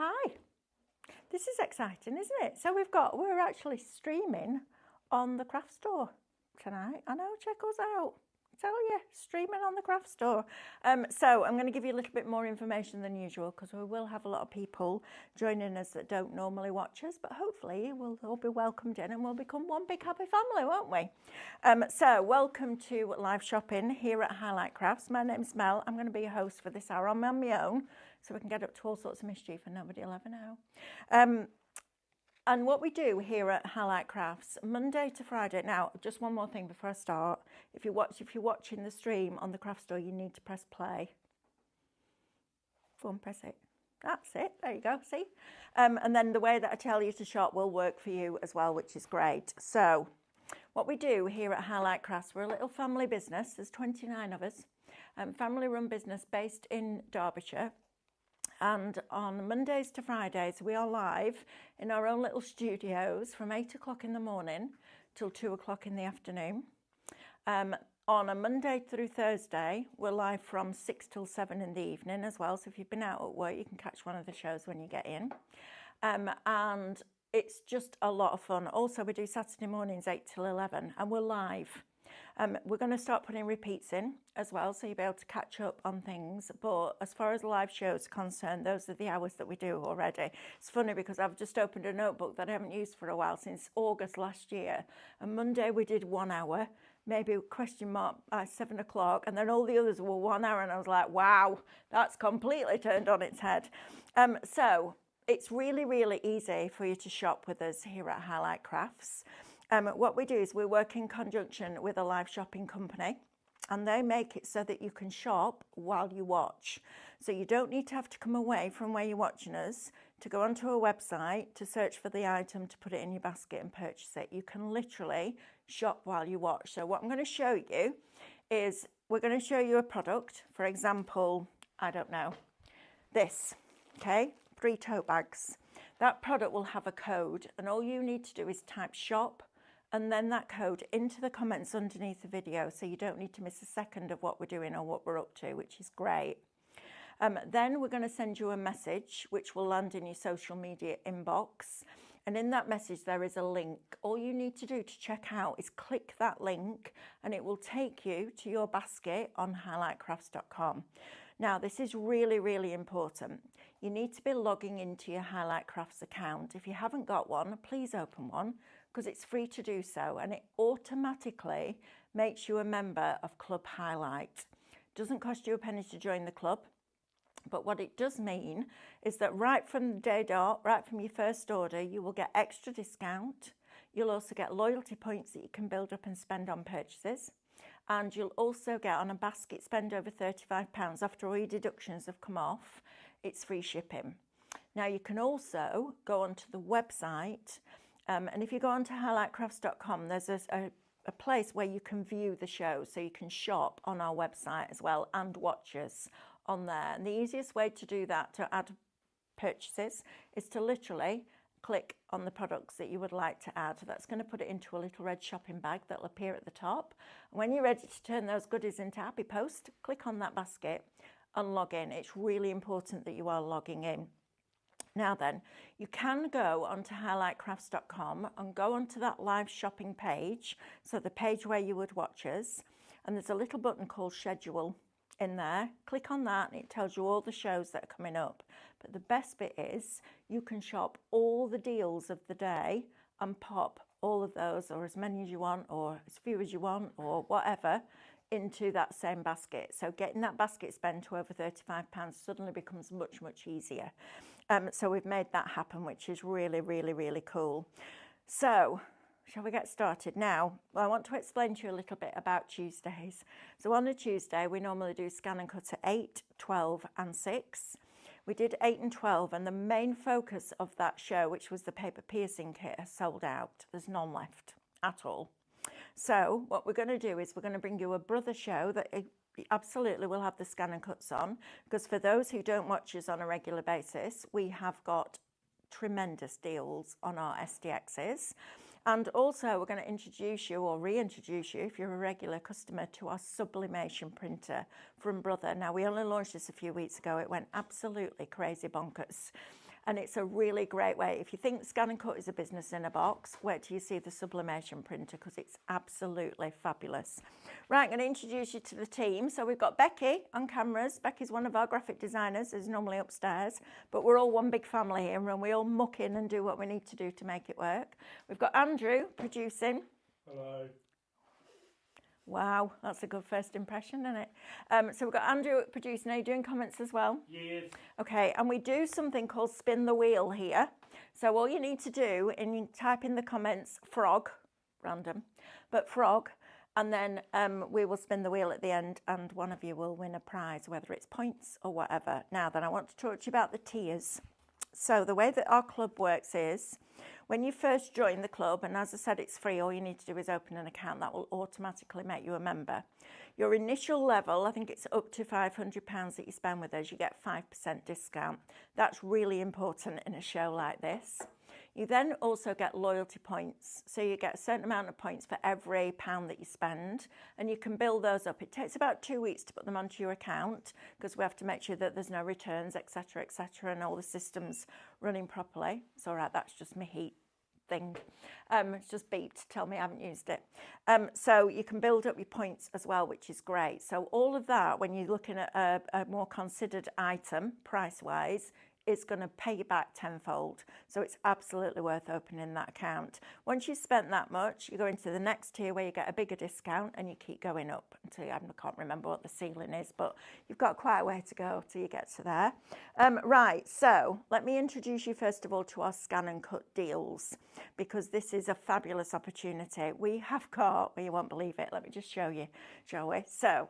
Hi, this is exciting, isn't it? So we're actually streaming on the craft store tonight. I know, check us out. I tell you, streaming on the craft store. So I'm going to give you a little bit more information than usual because we will have a lot of people joining us that don't normally watch us, but hopefully we'll all be welcomed in and we'll become one big happy family, won't we? So welcome to live shopping here at Highlight Crafts. My name's Mel. I'm going to be your host for this hour. I'm on my own, so we can get up to all sorts of mischief and nobody will ever know. And what we do here at Highlight Crafts, Monday to Friday. Now, just one more thing before I start. If you're watching the stream on the craft store, you need to press play. Go on, press it. That's it. There you go. See? And then the way that I tell you to shop will work for you as well, which is great. So, what we do here at Highlight Crafts, we're a little family business. There's 29 of us. Family-run business based in Derbyshire. And on Mondays to Fridays, we are live in our own little studios from 8 o'clock in the morning till 2 o'clock in the afternoon. On a Monday through Thursday, we're live from 6 till 7 in the evening as well. So if you've been out at work, you can catch one of the shows when you get in. And it's just a lot of fun. Also, we do Saturday mornings 8 till 11 and we're live. We're going to start putting repeats in as well, so you'll be able to catch up on things. But as far as live shows are concerned, those are the hours that we do already. It's funny because I've just opened a notebook that I haven't used for a while, since August last year. And Monday we did 1 hour, maybe question mark 7 o'clock, and then all the others were 1 hour, and I was like, wow, that's completely turned on its head. So it's really, really easy for you to shop with us here at Highlight Crafts. What we do is we work in conjunction with a live shopping company, and they make it so that you can shop while you watch. So you don't need to have to come away from where you're watching us to go onto a website to search for the item to put it in your basket and purchase it. You can literally shop while you watch. So what I'm going to show you is we're going to show you a product. For example, I don't know, this, okay, 3 tote bags. That product will have a code, and all you need to do is type shop and then that code into the comments underneath the video, so you don't need to miss a second of what we're doing or what we're up to, which is great. Then we're going to send you a message which will land in your social media inbox, and in that message there is a link. All you need to do to check out is click that link and it will take you to your basket on highlightcrafts.com. Now, this is really, really important. You need to be logging into your Highlight Crafts account. If you haven't got one, please open one, because it's free to do so, and it automatically makes you a member of Club Highlight. It doesn't cost you a penny to join the club, but what it does mean is that right from the day dot, right from your first order, you will get extra discount. You'll also get loyalty points that you can build up and spend on purchases. And you'll also get, on a basket spend over £35, after all your deductions have come off, it's free shipping. Now, you can also go onto the website, and if you go onto highlightcrafts.com, there's a place where you can view the show, so you can shop on our website as well and watch us on there. And the easiest way to do that, to add purchases, is to literally click on the products that you would like to add. That's going to put it into a little red shopping bag that'll appear at the top. And when you're ready to turn those goodies into Happy Post, click on that basket and log in. It's really important that you are logging in. Now then, you can go onto highlightcrafts.com and go onto that live shopping page, so the page where you would watch us, and there's a little button called schedule in there. Click on that and it tells you all the shows that are coming up. But the best bit is you can shop all the deals of the day and pop all of those, or as many as you want, or as few as you want, or whatever, into that same basket. So getting that basket spend to over £35 suddenly becomes much, much easier. So we've made that happen, which is really, really, really cool. So shall we get started now? Well, I want to explain to you a little bit about Tuesdays. So on a Tuesday, we normally do scan and cut at 8, 12 and 6. We did 8 and 12, and the main focus of that show, which was the paper piercing kit, has sold out. There's none left at all. So what we're going to do is we're going to bring you a brother show that absolutely will have the scan and cuts on, because for those who don't watch us on a regular basis, we have got tremendous deals on our SDXs. And also we're going to introduce you, or reintroduce you if you're a regular customer, to our sublimation printer from Brother. Now, we only launched this a few weeks ago. It went absolutely crazy bonkers. And it's a really great way. If you think Scan and Cut is a business in a box, wait till you see the sublimation printer, because it's absolutely fabulous. Right, I'm going to introduce you to the team. So we've got Becky on cameras. Becky's one of our graphic designers, is normally upstairs, but we're all one big family here, and we all muck in and do what we need to do to make it work. We've got Andrew producing. Hello. Wow, that's a good first impression, isn't it? So we've got Andrew producing. Are you doing comments as well? Yes. Okay, and we do something called spin the wheel here. So all you need to do, and you type in the comments frog, random, but frog, and then we will spin the wheel at the end, and one of you will win a prize, whether it's points or whatever. Now then, I want to talk to you about the tiers. So the way that our club works is, when you first join the club, and as I said, it's free, all you need to do is open an account. That will automatically make you a member. Your initial level, I think it's up to £500 that you spend with us, you get 5% discount. That's really important in a show like this. You then also get loyalty points. So you get a certain amount of points for every pound that you spend, and you can build those up. It takes about 2 weeks to put them onto your account, because we have to make sure that there's no returns, etc., and all the systems running properly. It's all right, that's just my heat thing. It's just beeped to tell me I haven't used it. So you can build up your points as well, which is great. So all of that, when you're looking at a more considered item, price-wise, is going to pay you back tenfold. So it's absolutely worth opening that account. Once you've spent that much, you go into the next tier where you get a bigger discount, and you keep going up until I can't remember what the ceiling is, but you've got quite a way to go till you get to there. Right, so let me introduce you first of all to our Scan and Cut deals, because this is a fabulous opportunity. We have got, well, you won't believe it, let me just show you, shall we? So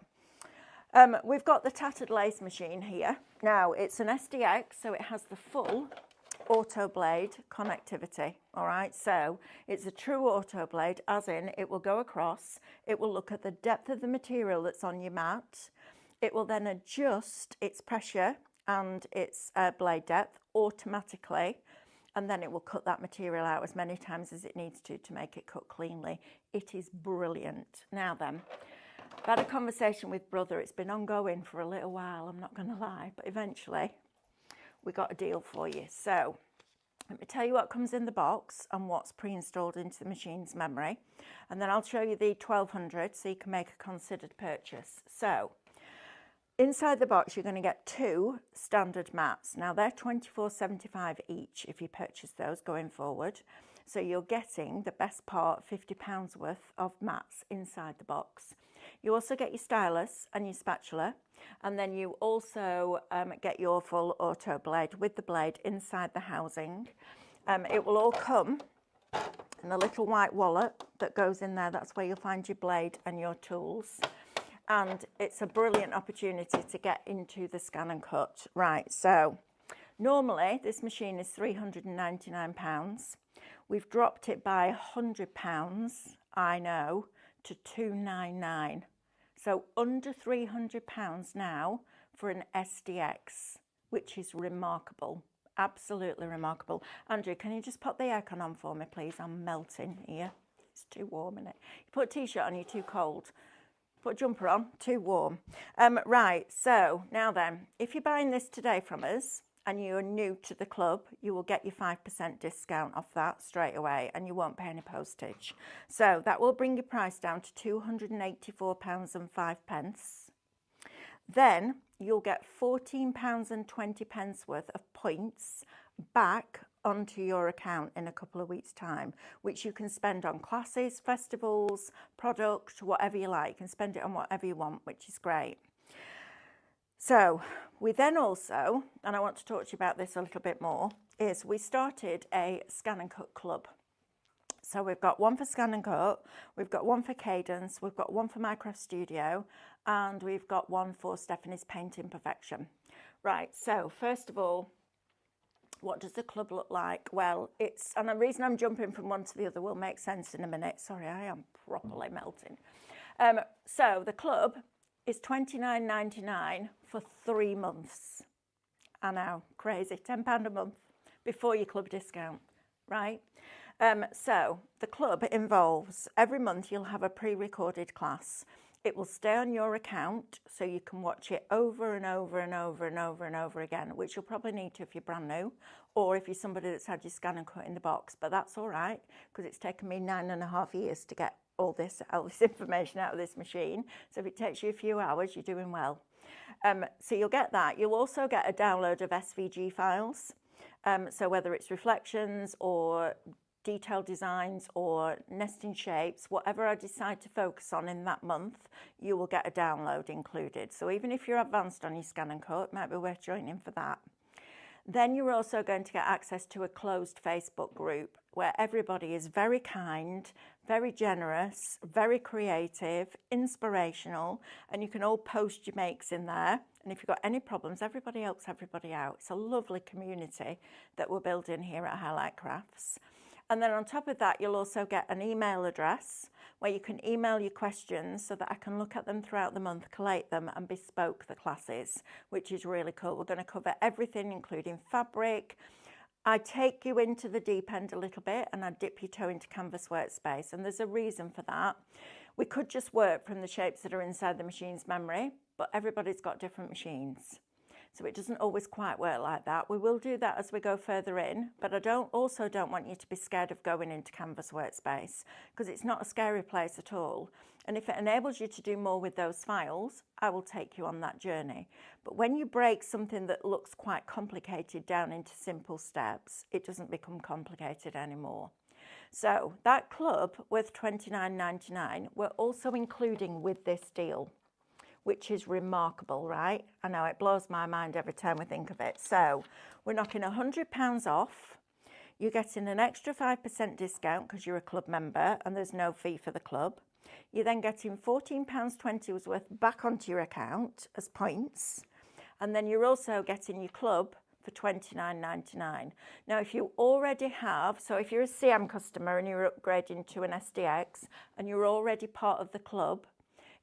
we've got the tattered lace machine here. Now, it's an SDX, so it has the full auto blade connectivity, all right? So it's a true auto blade, as in it will go across, it will look at the depth of the material that's on your mat, it will then adjust its pressure and its blade depth automatically, and then it will cut that material out as many times as it needs to make it cut cleanly. It is brilliant. Now then, I've had a conversation with brother. It's been ongoing for a little while, I'm not going to lie, but eventually we got a deal for you. So let me tell you what comes in the box and what's pre-installed into the machine's memory, and then I'll show you the 1200 so you can make a considered purchase. So inside the box you're going to get 2 standard mats. Now they're £24.75 each if you purchase those going forward. So you're getting the best part, £50 worth of mats inside the box. You also get your stylus and your spatula, and then you also get your full auto blade with the blade inside the housing. It will all come in a little white wallet that goes in there. That's where you'll find your blade and your tools. And it's a brilliant opportunity to get into the Scan and Cut. Right, so normally this machine is £399. We've dropped it by £100, I know, to £299. So under £300 now for an SDX, which is remarkable, absolutely remarkable. Andrew, can you just pop the aircon on for me, please? I'm melting here. It's too warm, isn't it? You put a t-shirt on, you're too cold. Put a jumper on, too warm. Right, so now then, if you're buying this today from us, and you're new to the club, you will get your 5% discount off that straight away, and you won't pay any postage. So that will bring your price down to £284.05. Then you'll get £14.20 worth of points back onto your account in a couple of weeks' time, which you can spend on classes, festivals, product, whatever you like. You can spend it on whatever you want, which is great. So we then also, and I want to talk to you about this a little bit more, is we started a Scan and Cut club. So we've got one for Scan and Cut, we've got one for Cadence, we've got one for Minecraft Studio, and we've got one for Stephanie's Painting Perfection. Right, so first of all, what does the club look like? Well, and the reason I'm jumping from one to the other will make sense in a minute. Sorry, I am properly melting. So the club is £29.99 for 3 months. I know, crazy, £10 a month before your club discount, right? So the club involves, every month you'll have a pre-recorded class. It will stay on your account, so you can watch it over and over and over and over and over again, which you'll probably need to if you're brand new, or if you're somebody that's had your scan and cut in the box. But that's all right, because it's taken me 9.5 years to get all this information out of this machine. So if it takes you a few hours, you're doing well. So you'll get that. You'll also get a download of SVG files. So whether it's reflections or detailed designs or nesting shapes, whatever I decide to focus on in that month, you will get a download included. So even if you're advanced on your scan and cut, it might be worth joining for that. Then you're also going to get access to a closed Facebook group where everybody is very kind, very generous, very creative, inspirational, and you can all post your makes in there. And if you've got any problems, everybody helps everybody out. It's a lovely community that we're building here at Highlight Crafts. And then on top of that, you'll also get an email address where you can email your questions so that I can look at them throughout the month, collate them and bespoke the classes, which is really cool. We're going to cover everything, including fabric. I take you into the deep end a little bit and I dip your toe into canvas workspace. And there's a reason for that. We could just work from the shapes that are inside the machine's memory, but everybody's got different machines. So it doesn't always quite work like that. We will do that as we go further in, but I also don't want you to be scared of going into Canvas Workspace, because it's not a scary place at all. And if it enables you to do more with those files, I will take you on that journey. But when you break something that looks quite complicated down into simple steps, it doesn't become complicated anymore. So that club worth $29.99, we're also including with this deal, which is remarkable, right? I know it blows my mind every time we think of it. So we're knocking £100 off. You're getting an extra 5% discount because you're a club member and there's no fee for the club. You're then getting £14.20 worth back onto your account as points. And then you're also getting your club for $29.99. Now, if you already have, so if you're a CM customer and you're upgrading to an SDX and you're already part of the club,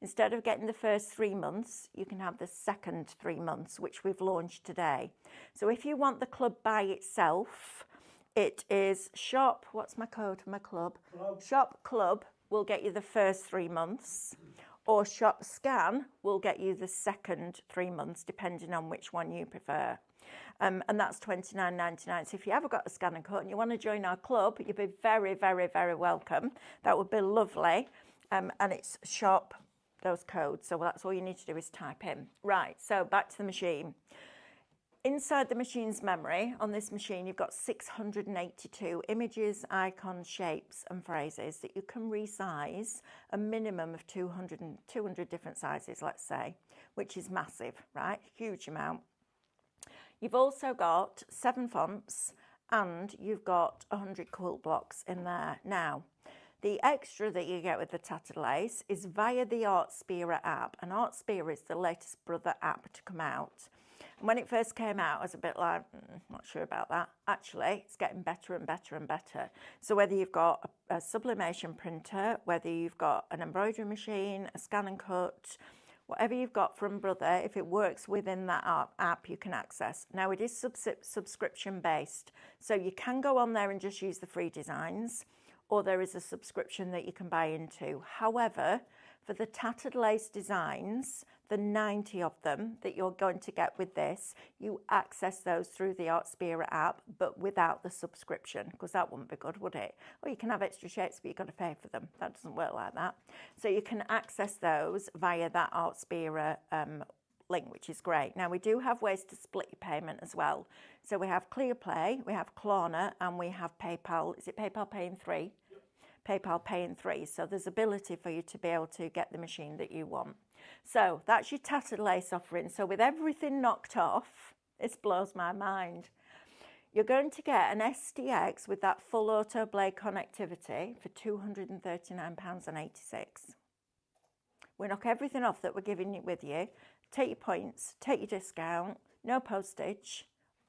instead of getting the first 3 months, you can have the second 3 months, which we've launched today. So if you want the club by itself, it is shop, what's my code for my club? Shop club will get you the first 3 months, or shop scan will get you the second 3 months, depending on which one you prefer. And that's $29.99. So if you ever got a scan and cut and you want to join our club, you'd be very, very, very welcome. That would be lovely. And it's shop, those codes. So that's all you need to do is type in. Right, so back to the machine. Inside the machine's memory, on this machine, you've got 682 images, icons, shapes and phrases that you can resize a minimum of 200 different sizes, let's say, which is massive, right? Huge amount. You've also got 7 fonts and you've got 100 quilt blocks in there. Now, the extra that you get with the tattered lace is via the Artspira app, and Artspira is the latest brother app to come out. And when it first came out, I was a bit like, not sure about that. Actually, it's getting better and better and better. So whether you've got a sublimation printer, whether you've got an embroidery machine, a scan and cut, whatever you've got from Brother, if it works within that app, you can access. Now, it is subscription based, so you can go on there and just use the free designs, or there is a subscription that you can buy into. However, for the tattered lace designs, the 90 of them that you're going to get with this, you access those through the Artspira app, but without the subscription, because that wouldn't be good, would it? Or you can have extra shapes, but you've got to pay for them. That doesn't work like that. So you can access those via that Artspira link, which is great. Now, we do have ways to split your payment as well. So we have ClearPlay, we have Klarna, and we have PayPal. Is it PayPal Pay in 3? PayPal Pay in 3. So there's ability for you to be able to get the machine that you want. So that's your tattered lace offering. So with everything knocked off, this blows my mind. You're going to get an SDX with that full auto blade connectivity for £239.86. We knock everything off that we're giving you with you. Take your points, take your discount, no postage,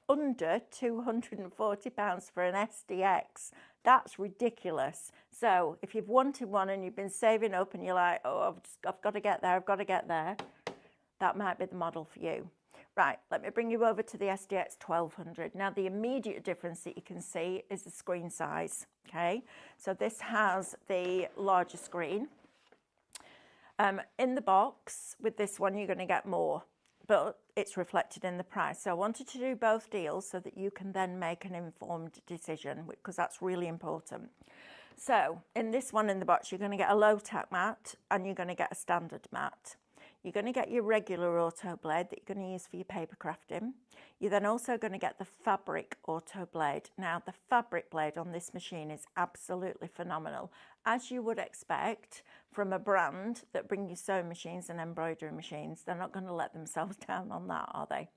under £240 for an SDX. That's ridiculous. So if you've wanted one and you've been saving up and you're like, oh, I've got to get there, I've got to get there, that might be the model for you. Right, let me bring you over to the SDX 1200. Now, the immediate difference that you can see is the screen size, okay? So this has the larger screen. In the box with this one, you're going to get more, but it's reflected in the price. So I wanted to do both deals so that you can then make an informed decision, because that's really important. So in this one in the box, you're going to get a low tack mat and you're going to get a standard mat. You're going to get your regular auto blade that you're going to use for your paper crafting. You're then also going to get the fabric auto blade. Now, the fabric blade on this machine is absolutely phenomenal, as you would expect from a brand that bring you sewing machines and embroidery machines. They're not going to let themselves down on that, are they?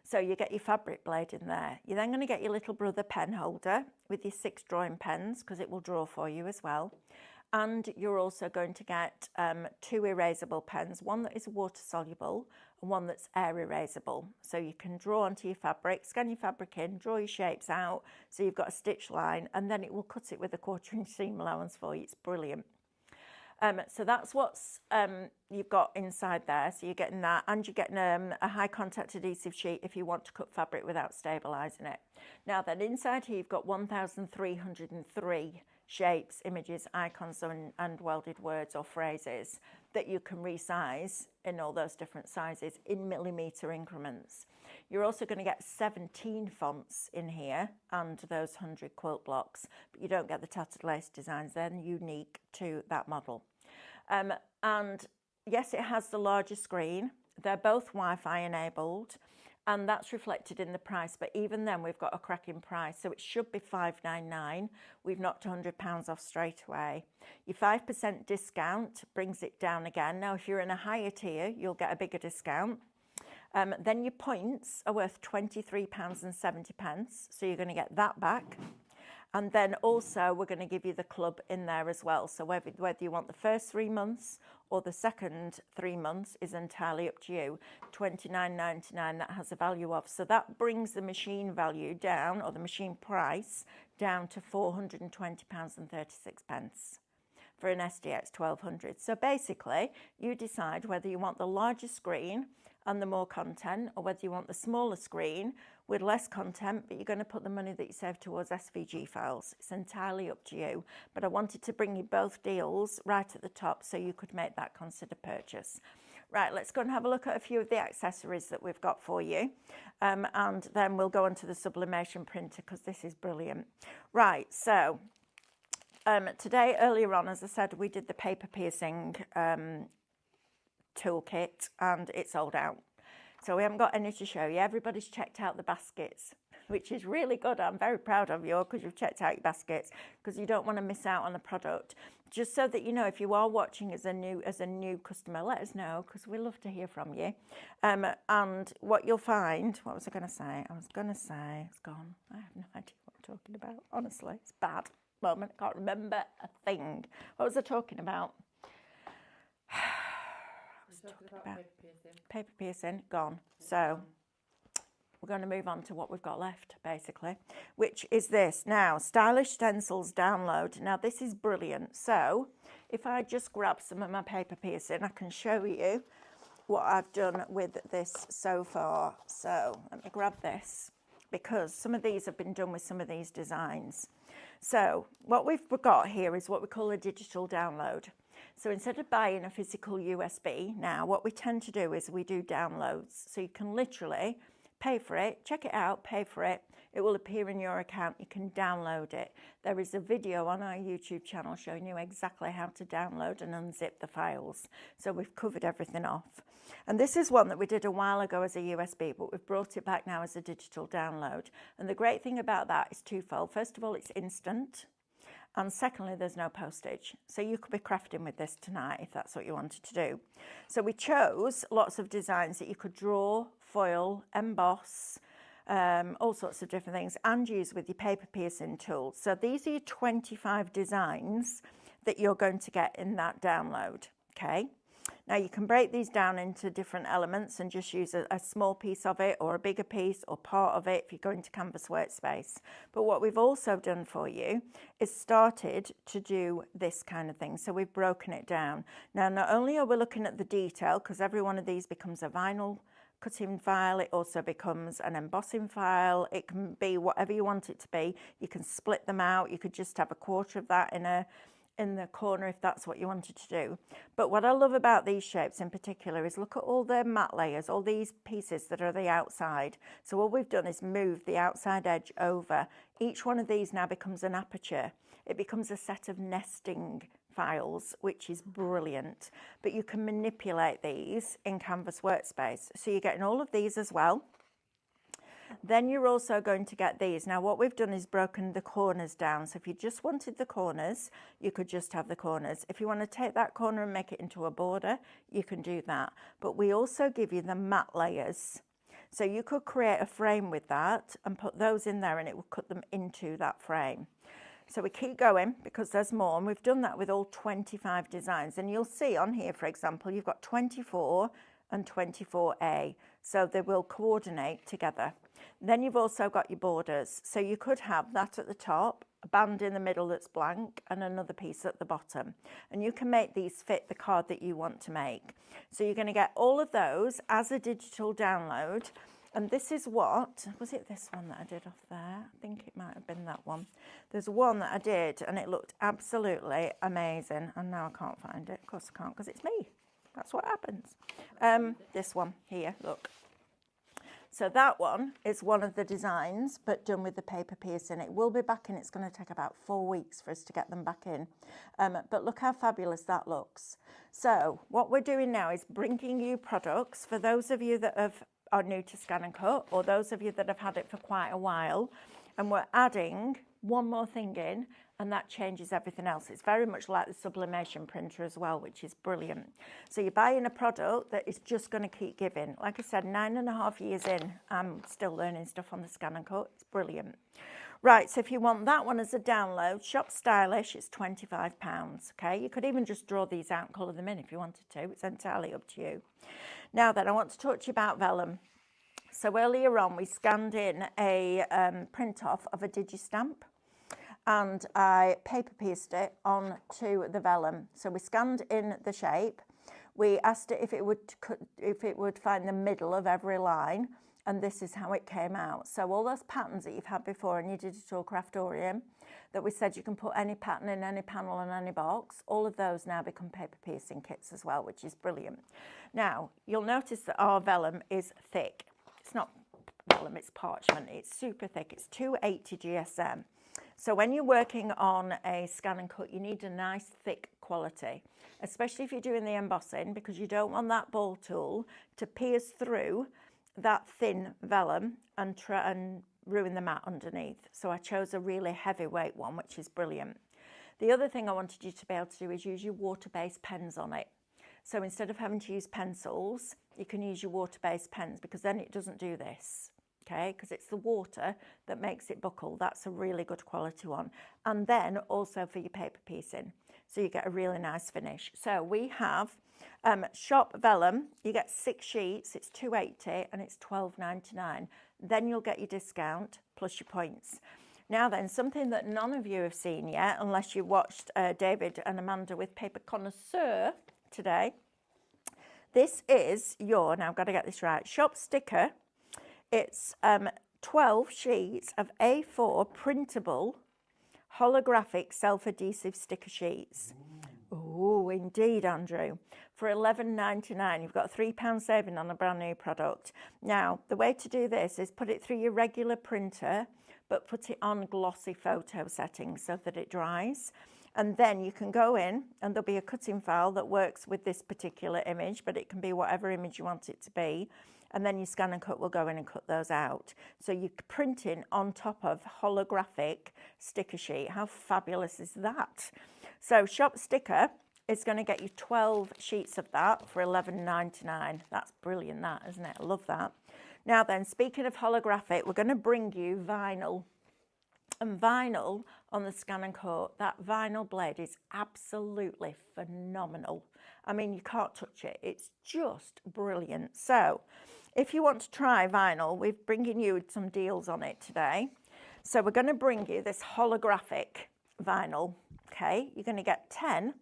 So you get your fabric blade in there. You're then going to get your little brother pen holder with your 6 drawing pens, because it will draw for you as well. And you're also going to get 2 erasable pens, one that is water soluble and one that's air erasable. So you can draw onto your fabric, scan your fabric in, draw your shapes out, so you've got a stitch line, and then it will cut it with a 1/4 inch seam allowance for you. It's brilliant. So that's what's you've got inside there. So you're getting that, and you're getting a high contact adhesive sheet if you want to cut fabric without stabilising it. Now then, inside here you've got 1,303 shapes, images, icons, and welded words or phrases that you can resize in all those different sizes in millimetre increments. You're also going to get 17 fonts in here and those 100 quilt blocks, but you don't get the tattered lace designs. They're unique to that model. And yes, it has the larger screen. They're both Wi-Fi enabled, and that's reflected in the price, but even then we've got a cracking price, so it should be £599. We've knocked £100 off straight away. Your 5% discount brings it down again. Now, if you're in a higher tier, you'll get a bigger discount. Then your points are worth £23.70, so you're going to get that back. And then also we're going to give you the club in there as well. So whether you want the first 3 months or the second 3 months is entirely up to you. £29.99 that has a value of. So that brings the machine value down, or the machine price down, to £420.36 for an SDX 1200. So basically you decide whether you want the larger screen and the more content, or whether you want the smaller screen with less content, but you're going to put the money that you save towards SVG files. It's entirely up to you. But I wanted to bring you both deals right at the top so you could make that considered purchase. Right, let's go and have a look at a few of the accessories that we've got for you. And then we'll go on to the sublimation printer, because this is brilliant. Right, so today, earlier on, as I said, we did the paper piercing toolkit, and it's sold out. So we haven't got any to show you. Everybody's checked out the baskets, which is really good. I'm very proud of you, because you've checked out your baskets, because you don't want to miss out on the product. Just so that you know, if you are watching as a new customer, let us know, because we love to hear from you. And what you'll find, what was I going to say? I was going to say, it's gone. I have no idea what I'm talking about. Honestly, it's bad moment. I can't remember a thing. What was I talking about? Paper piercing, gone. So we're going to move on to what we've got left, basically, which is this. Now, stylish stencils download. Now, this is brilliant. So if I just grab some of my paper piercing, I can show you what I've done with this so far. So let me grab this, because some of these have been done with some of these designs. So what we've got here is what we call a digital download. So instead of buying a physical USB, now what we tend to do is we do downloads. So you can literally pay for it, check it out, pay for it. It will appear in your account. You can download it. There is a video on our YouTube channel showing you exactly how to download and unzip the files. So we've covered everything off. And this is one that we did a while ago as a USB, but we've brought it back now as a digital download. And the great thing about that is twofold. First of all, it's instant. And secondly, there's no postage. So you could be crafting with this tonight if that's what you wanted to do. So we chose lots of designs that you could draw, foil, emboss, all sorts of different things, and use with your paper piercing tool. So these are your 25 designs that you're going to get in that download, okay? Now you can break these down into different elements and just use a small piece of it, or a bigger piece, or part of it if you're going to Canvas Workspace. But what we've also done for you is started to do this kind of thing. So we've broken it down. Now, not only are we looking at the detail, because every one of these becomes a vinyl cutting file, it also becomes an embossing file. It can be whatever you want it to be. You can split them out. You could just have a quarter of that in a in the corner if that's what you wanted to do. But what I love about these shapes in particular is look at all the matte layers, all these pieces that are the outside. So all we've done is move the outside edge over. Each one of these now becomes an aperture. It becomes a set of nesting files, which is brilliant. But you can manipulate these in Canvas Workspace. So you're getting all of these as well. Then you're also going to get these. Now what we've done is broken the corners down. So if you just wanted the corners, you could just have the corners. If you want to take that corner and make it into a border, you can do that. But we also give you the matte layers. So you could create a frame with that and put those in there and it will cut them into that frame. So we keep going because there's more, and we've done that with all 25 designs. And you'll see on here, for example, you've got 24 and 24A. So they will coordinate together. Then you've also got your borders. So you could have that at the top, a band in the middle that's blank, and another piece at the bottom. And you can make these fit the card that you want to make. So you're going to get all of those as a digital download. And this is what, was it this one that I did off there? I think it might have been that one. There's one that I did and it looked absolutely amazing. And now I can't find it. Of course I can't because it's me. That's what happens. This one here, look. So that one is one of the designs, but done with the paper piercing. It will be back in. It's going to take about 4 weeks for us to get them back in. But look how fabulous that looks. So what we're doing now is bringing you products for those of you that are new to Scan and Cut, or those of you that have had it for quite a while. And we're adding one more thing in, and that changes everything else. It's very much like the sublimation printer as well, which is brilliant. So you're buying a product that is just going to keep giving. Like I said, 9.5 years in, I'm still learning stuff on the Scan and Cut. It's brilliant. Right, so if you want that one as a download, Shop Stylish, it's £25, okay? You could even just draw these out and colour them in if you wanted to. It's entirely up to you. Now then, I want to talk to you about vellum. So earlier on, we scanned in a print off of a Digistamp, and I paper pierced it onto the vellum. So we scanned in the shape. We asked it if it would find the middle of every line, and this is how it came out. So all those patterns that you've had before in your digital craftorium, that we said you can put any pattern in any panel and any box, all of those now become paper piercing kits as well, which is brilliant. Now, you'll notice that our vellum is thick. It's not vellum, it's parchment. It's super thick. It's 280 GSM. So when you're working on a Scan and Cut, you need a nice thick quality, especially if you're doing the embossing, because you don't want that ball tool to pierce through that thin vellum and ruin the mat underneath. So I chose a really heavyweight one, which is brilliant. The other thing I wanted you to be able to do is use your water-based pens on it. So instead of having to use pencils, you can use your water-based pens, because then it doesn't do this, okay? Because it's the water that makes it buckle. That's a really good quality one. And then also for your paper piecing, so you get a really nice finish. So we have shop vellum. You get 6 sheets. It's £2.80 and it's £12.99. Then you'll get your discount plus your points. Now then, something that none of you have seen yet, unless you watched David and Amanda with Paper Connoisseur today. This is your, now I've got to get this right, shop sticker. It's 12 sheets of A4 printable holographic self-adhesive sticker sheets. Oh, indeed, Andrew. For £11.99, you've got a £3 saving on a brand new product. Now, the way to do this is put it through your regular printer, but put it on glossy photo settings so that it dries. And then you can go in and there'll be a cutting file that works with this particular image, but it can be whatever image you want it to be. And then your Scan and Cut will go in and cut those out. So you're printing on top of holographic sticker sheet. How fabulous is that? So Shop Sticker is going to get you 12 sheets of that for £11.99. That's brilliant, that, isn't it? I love that. Now then, speaking of holographic, we're going to bring you vinyl. And vinyl on the Scan and Cut, that vinyl blade is absolutely phenomenal. I mean, you can't touch it. It's just brilliant. So if you want to try vinyl, we're bringing you some deals on it today. So we're going to bring you this holographic vinyl, okay? You're going to get 10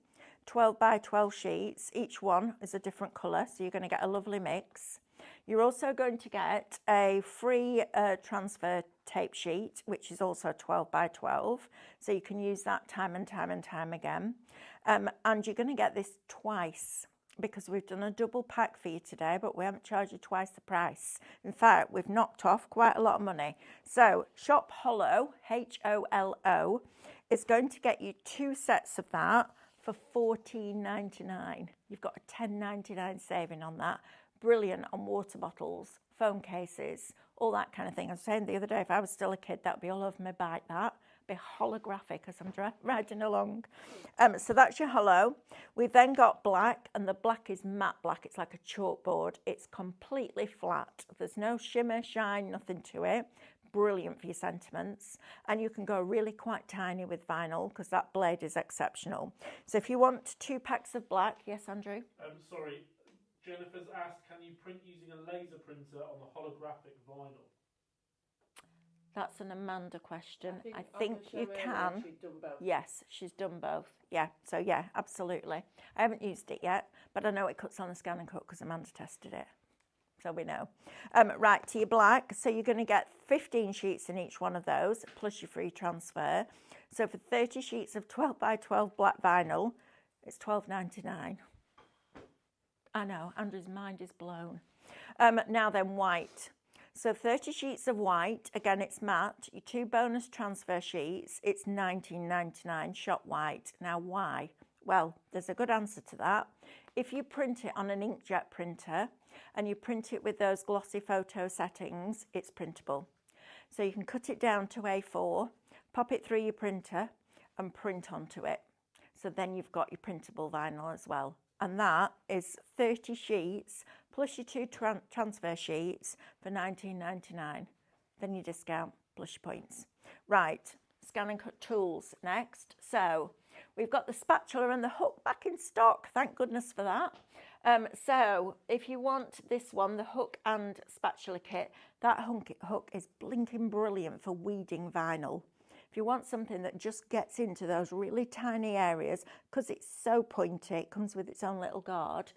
12 by 12 sheets. Each one is a different colour, so you're going to get a lovely mix. You're also going to get a free transfer tape sheet, which is also 12 by 12. So you can use that time and time and time again. And you're going to get this twice, because we've done a double pack for you today, but we haven't charged you twice the price. In fact, we've knocked off quite a lot of money. So Shop Hollow, H-O-L-O, is going to get you 2 sets of that for $14.99. You've got a $10.99 saving on that. Brilliant on water bottles, phone cases, all that kind of thing. I was saying the other day, if I was still a kid, that'd be all over my bike, that. Be holographic as I'm riding along. So that's your hollow. We've then got black, and the black is matte black. It's like a chalkboard. It's completely flat. There's no shimmer, shine, nothing to it. Brilliant for your sentiments. And you can go really quite tiny with vinyl because that blade is exceptional. So if you want 2 packs of black, yes, Andrew? Sorry, Jennifer's asked, can you print using a laser printer on the holographic vinyl? That's an Amanda question. I think you can. She'd done both. Yes, she's done both. Yeah, so yeah, absolutely. I haven't used it yet, but I know it cuts on the scan and cut because Amanda tested it. So we know. Right, to your black. So you're going to get 15 sheets in each one of those, plus your free transfer. So for 30 sheets of 12 by 12 black vinyl, it's $12.99. I know, Andrew's mind is blown. Now then, white. So 30 sheets of white, again, it's matte. Your 2 bonus transfer sheets, it's $19.99, shop white. Now, why? Well, there's a good answer to that. If you print it on an inkjet printer and you print it with those glossy photo settings, it's printable. So you can cut it down to A4, pop it through your printer and print onto it. So then you've got your printable vinyl as well. And that is 30 sheets plus your 2 transfer sheets for $19.99. Then your discount plus your points. Right, scan and cut tools next. So we've got the spatula and the hook back in stock. Thank goodness for that. So if you want this one, the hook and spatula kit, that hook is blinking brilliant for weeding vinyl. If you want something that just gets into those really tiny areas, because it's so pointy, it comes with its own little guard,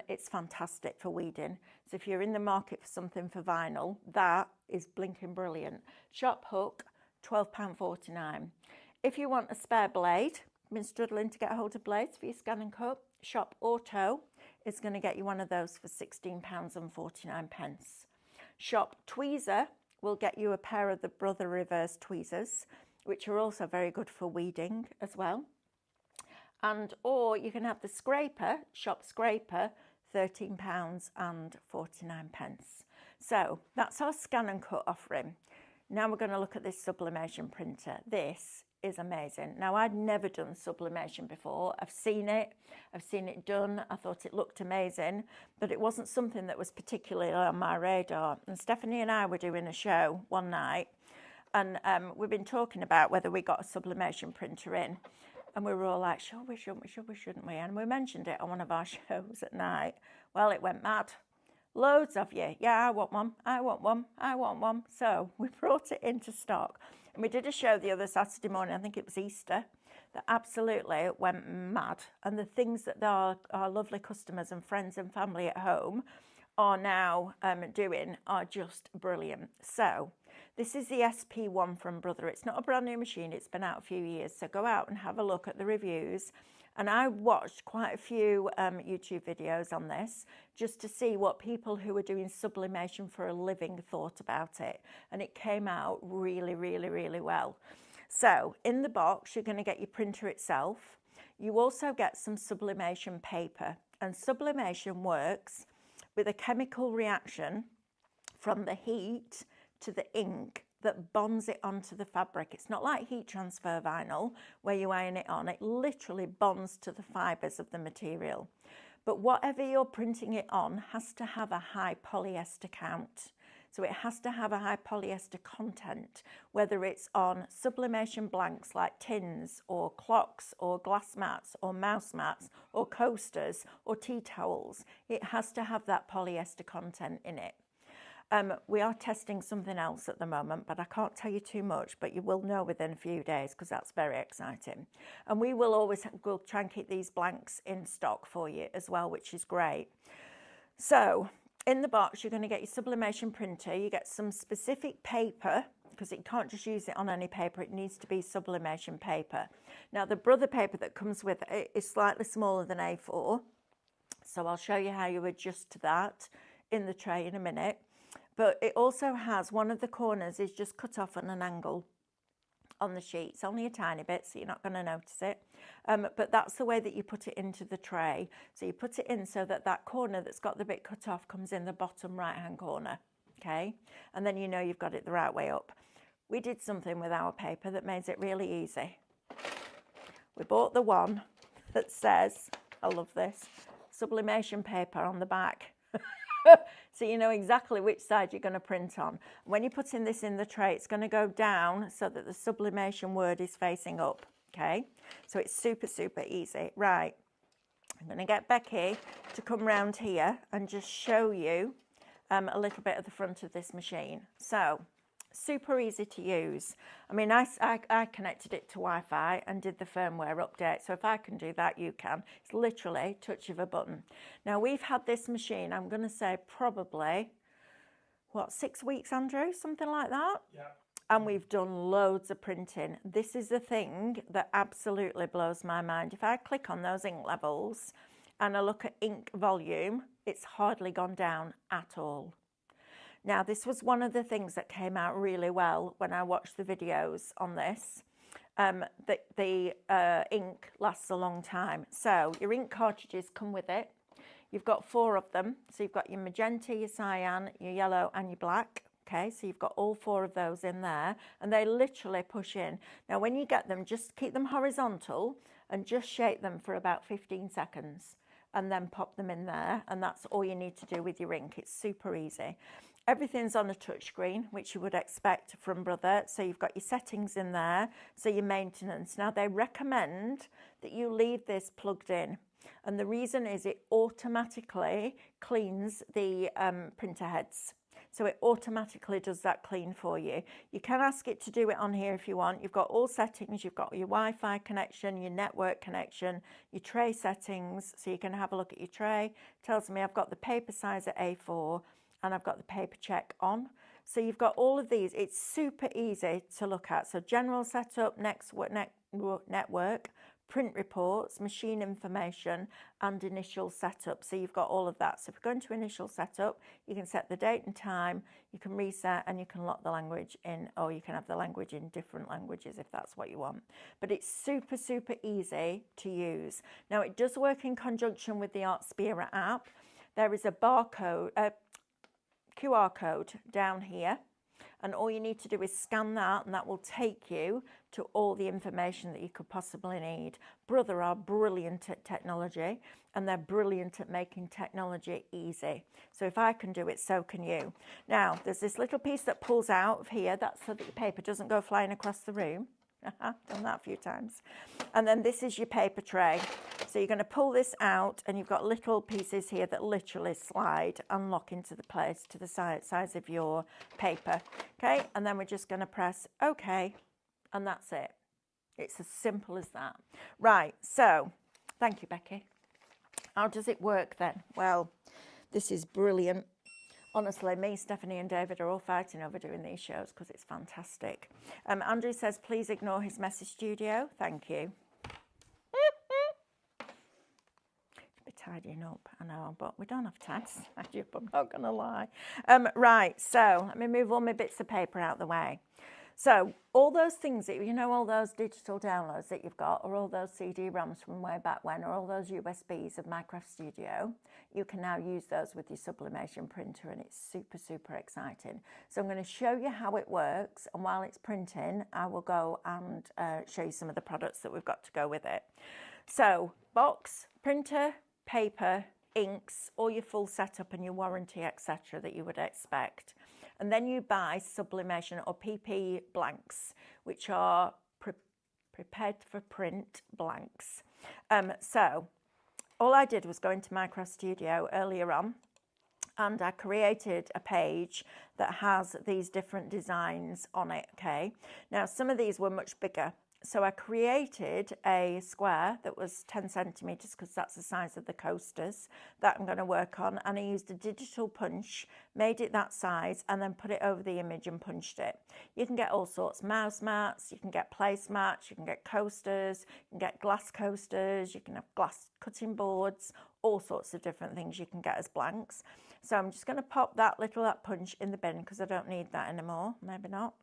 it's fantastic for weeding. So if you're in the market for something for vinyl, that is blinking brilliant. Shop hook, £12.49. If you want a spare blade, been struggling to get hold of blades for your scan and cut, Shop Auto is going to get you one of those for £16.49. Shop Tweezer will get you a pair of the Brother Reverse tweezers, which are also very good for weeding as well. And or you can have the scraper, Shop Scraper, £13.49. So that's our scan and cut offering. Now we're going to look at this sublimation printer. This is amazing. Now, I'd never done sublimation before. I've seen it done. I thought it looked amazing, but it wasn't something that was particularly on my radar. And Stephanie and I were doing a show one night, and we've been talking about whether we got a sublimation printer in, and we were all like, should we, shouldn't we? And we mentioned it on one of our shows at night. Well, it went mad. Loads of you. Yeah, I want one. I want one. I want one. So we brought it into stock. And we did a show the other Saturday morning, I think it was Easter, that absolutely went mad. And the things that our lovely customers and friends and family at home are now doing are just brilliant. So this is the SP1 from Brother. It's not a brand new machine. It's been out a few years. So go out and have a look at the reviews. And I watched quite a few YouTube videos on this just to see what people who were doing sublimation for a living thought about it. And it came out really, really, really well. So in the box, you're going to get your printer itself. You also get some sublimation paper. And sublimation works with a chemical reaction from the heat to the ink that bonds it onto the fabric. It's not like heat transfer vinyl where you iron it on. It literally bonds to the fibres of the material. But whatever you're printing it on has to have a high polyester count. So it has to have a high polyester content, whether it's on sublimation blanks like tins or clocks or glass mats or mouse mats or coasters or tea towels. It has to have that polyester content in it. We are testing something else at the moment, but I can't tell you too much, but you will know within a few days because that's very exciting. And we'll try and keep these blanks in stock for you as well, which is great. So in the box, you're going to get your sublimation printer. You get some specific paper, because you can't just use it on any paper. It needs to be sublimation paper. Now, the Brother paper that comes with it is slightly smaller than A4. So I'll show you how you adjust to that in the tray in a minute. But it also has, one of the corners is just cut off on an angle on the sheet. It's only a tiny bit, so you're not going to notice it. But that's the way that you put it into the tray. So you put it in so that that corner that's got the bit cut off comes in the bottom right-hand corner, okay? And then you know you've got it the right way up. We did something with our paper that made it really easy. We bought the one that says, I love this, sublimation paper on the back. So you know exactly which side you're going to print on. When you're putting this in the tray, it's going to go down so that the sublimation word is facing up, okay? So it's super, super easy. Right, I'm going to get Becky to come round here and just show you a little bit of the front of this machine. So, super easy to use. I mean, I connected it to Wi-Fi and did the firmware update. So if I can do that, you can. It's literally touch of a button. Now, we've had this machine, I'm going to say probably, what, 6 weeks, Andrew? Something like that? Yeah. And we've done loads of printing. This is the thing that absolutely blows my mind. If I click on those ink levels and I look at ink volume, it's hardly gone down at all. Now, this was one of the things that came out really well when I watched the videos on this. The ink lasts a long time. So your ink cartridges come with it. You've got 4 of them. So you've got your magenta, your cyan, your yellow and your black. Okay, so you've got all 4 of those in there and they literally push in. Now, when you get them, just keep them horizontal and just shake them for about 15 seconds and then pop them in there. And that's all you need to do with your ink. It's super easy. Everything's on a touch screen, which you would expect from Brother. So you've got your settings in there, so your maintenance. Now, they recommend that you leave this plugged in. And the reason is it automatically cleans the printer heads. So it automatically does that clean for you. You can ask it to do it on here if you want. You've got all settings. You've got your Wi-Fi connection, your network connection, your tray settings. So you can have a look at your tray. It tells me I've got the paper size at A4. And I've got the paper check on. So you've got all of these. It's super easy to look at. So general setup, network, print reports, machine information, and initial setup. So you've got all of that. So if we go into initial setup, you can set the date and time, you can reset, and you can lock the language in, or you can have the language in different languages if that's what you want. But it's super, super easy to use. Now, it does work in conjunction with the Artspira app. There is a QR code down here, and all you need to do is scan that, and that will take you to all the information that you could possibly need. Brother are brilliant at technology, and they're brilliant at making technology easy. So if I can do it, so can you. Now, there's this little piece that pulls out of here. That's so that your paper doesn't go flying across the room. Done that a few times. And then this is your paper tray. So you're going to pull this out, and you've got little pieces here that literally slide and lock into the place to the size of your paper. Okay, and then we're just going to press OK, and that's it. It's as simple as that. Right, so thank you, Becky. How does it work then? Well, this is brilliant. Honestly, me, Stephanie and David are all fighting over doing these shows because it's fantastic. Andrew says, please ignore his message studio. Thank you. Should be tidying up, I know, but we don't have time to tidy up, I'm not going to lie. Right, so let me move all my bits of paper out the way. So all those things that, you know, all those digital downloads that you've got, or all those CD-ROMs from way back when, or all those USBs of Minecraft Studio, you can now use those with your sublimation printer, and it's super, super exciting. So I'm going to show you how it works, and while it's printing, I will go and show you some of the products that we've got to go with it. So box, printer, paper, inks, all your full setup and your warranty, etc. that you would expect. And then you buy sublimation or PP blanks, which are prepared for print blanks. So all I did was go into Minecraft Studio earlier on, and I created a page that has these different designs on it, okay? Now, some of these were much bigger. So I created a square that was 10 centimetres because that's the size of the coasters that I'm going to work on, and I used a digital punch, made it that size, and then put it over the image and punched it. You can get all sorts, mouse mats, you can get placemats, you can get coasters, you can get glass coasters, you can have glass cutting boards, all sorts of different things you can get as blanks. So I'm just going to pop that punch in the bin because I don't need that anymore. Maybe not.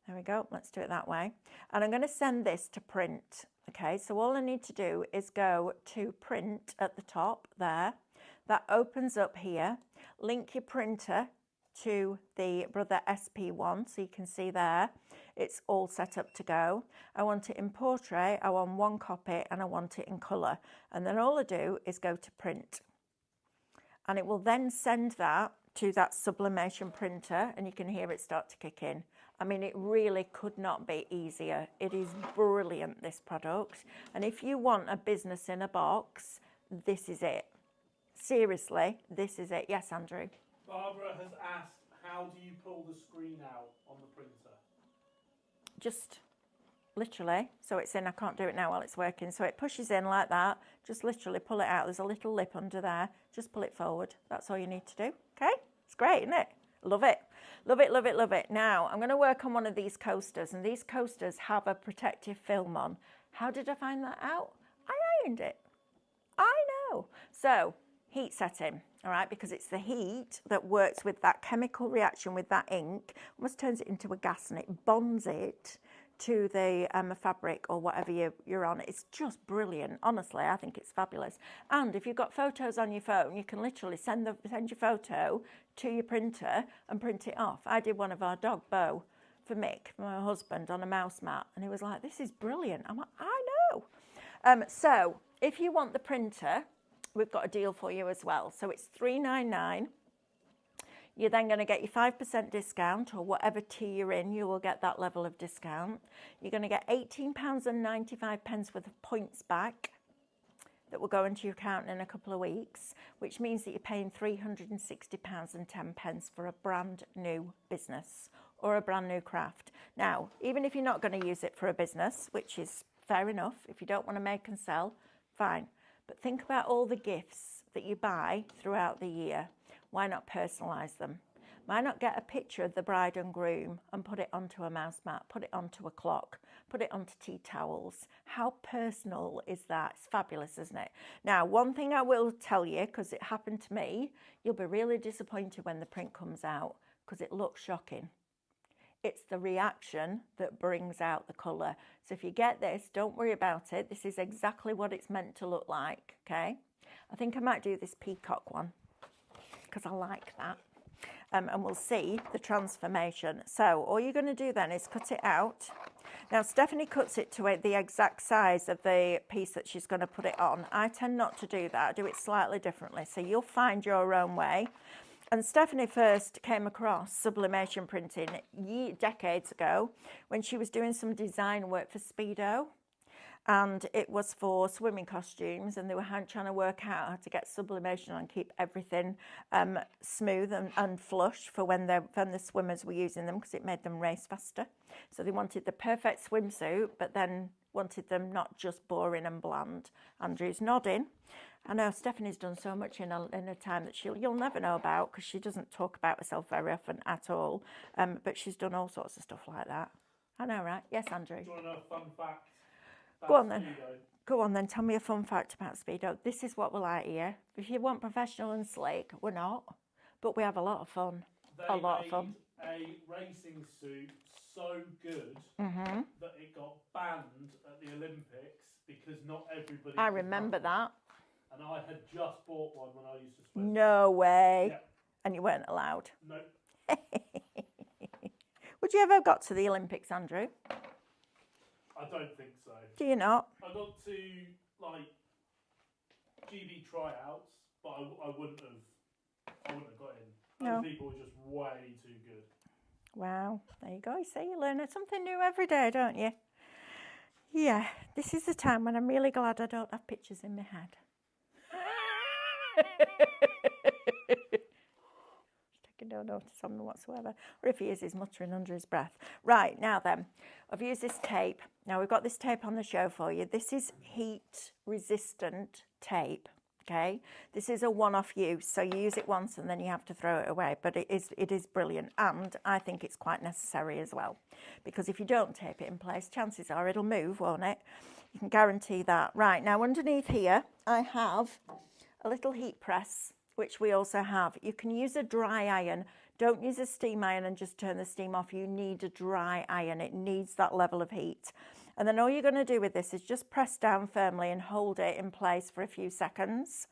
There we go. Let's do it that way. And I'm going to send this to print. Okay, so all I need to do is go to print at the top there. That opens up here. Link your printer to the Brother SP1 so you can see there. It's all set up to go. I want it in portrait, I want one copy, and I want it in colour. And then all I do is go to print. And it will then send that to that sublimation printer, and you can hear it start to kick in. I mean, it really could not be easier. It is brilliant, this product. And if you want a business in a box, this is it. Seriously, this is it. Yes, Andrew? Barbara has asked, how do you pull the screen out on the printer? Just literally, so it's in. I can't do it now while it's working. So it pushes in like that. Just literally pull it out. There's a little lip under there. Just pull it forward. That's all you need to do. Okay? It's great, isn't it? Love it. Love it, love it, love it. Now, I'm going to work on one of these coasters, and these coasters have a protective film on. How did I find that out? I ironed it. I know. So, heat setting, all right, because it's the heat that works with that chemical reaction with that ink, almost turns it into a gas, and it bonds it to the fabric or whatever you're on. It's just brilliant. Honestly, I think it's fabulous. And if you've got photos on your phone, you can literally send your photo to your printer and print it off. I did one of our dog, Bo, for Mick, for my husband, on a mouse mat, and he was like, this is brilliant. I'm like, I know. So if you want the printer, we've got a deal for you as well. So it's $3.99. You're then going to get your 5% discount, or whatever tier you're in, you will get that level of discount. You're going to get £18.95 worth of points back that will go into your account in a couple of weeks, which means that you're paying £360.10 for a brand new business or a brand new craft. Now, even if you're not going to use it for a business, which is fair enough, if you don't want to make and sell, fine. But think about all the gifts that you buy throughout the year. Why not personalise them? Why not get a picture of the bride and groom and put it onto a mouse mat, put it onto a clock, put it onto tea towels? How personal is that? It's fabulous, isn't it? Now, one thing I will tell you, because it happened to me, you'll be really disappointed when the print comes out because it looks shocking. It's the reaction that brings out the colour. So if you get this, don't worry about it. This is exactly what it's meant to look like, okay? I think I might do this peacock one because I like that. And we'll see the transformation. So all you're going to do then is cut it out. Now, Stephanie cuts it to the exact size of the piece that she's going to put it on. I tend not to do that. I do it slightly differently. So you'll find your own way. And Stephanie first came across sublimation printing decades ago when she was doing some design work for Speedo. And it was for swimming costumes, and they were trying to work out how to get sublimation and keep everything smooth and flush for when the swimmers were using them, because it made them race faster. So they wanted the perfect swimsuit, but then wanted them not just boring and bland. Andrew's nodding. I know Stephanie's done so much in a time that you'll never know about, because she doesn't talk about herself very often at all. But she's done all sorts of stuff like that. I know, right? Yes, Andrew. Do you want to know a fun fact? Go on then. Speedo. Go on then, tell me a fun fact about Speedo. This is what we like here. If you want professional and slick, we're not. But we have a lot of fun. They made a racing suit so good that it got banned at the Olympics because not everybody I could remember run one. that. And I had just bought one when I used to swim. No way. Yeah. And you weren't allowed. Nope. Would you ever have got to the Olympics, Andrew? I don't think so. Do you not? I got to like GB tryouts, but I wouldn't have got in. No. Those people were just way too good. Wow, there you go. You see, you learn something new every day, don't you? Yeah, this is the time when I'm really glad I don't have pictures in my head. Take taking no notice on them whatsoever. Or if he is, he's muttering under his breath. Right, now then, I've used this tape. Now, we've got this tape on the show for you. This is heat-resistant tape, okay? This is a one-off use, so you use it once and then you have to throw it away. But it is brilliant, and I think it's quite necessary as well. Because if you don't tape it in place, chances are it'll move, won't it? You can guarantee that. Right, now underneath here, I have a little heat press, which we also have. You can use a dry iron. Don't use a steam iron and just turn the steam off. You need a dry iron. It needs that level of heat. And then all you're going to do with this is just press down firmly and hold it in place for a few seconds.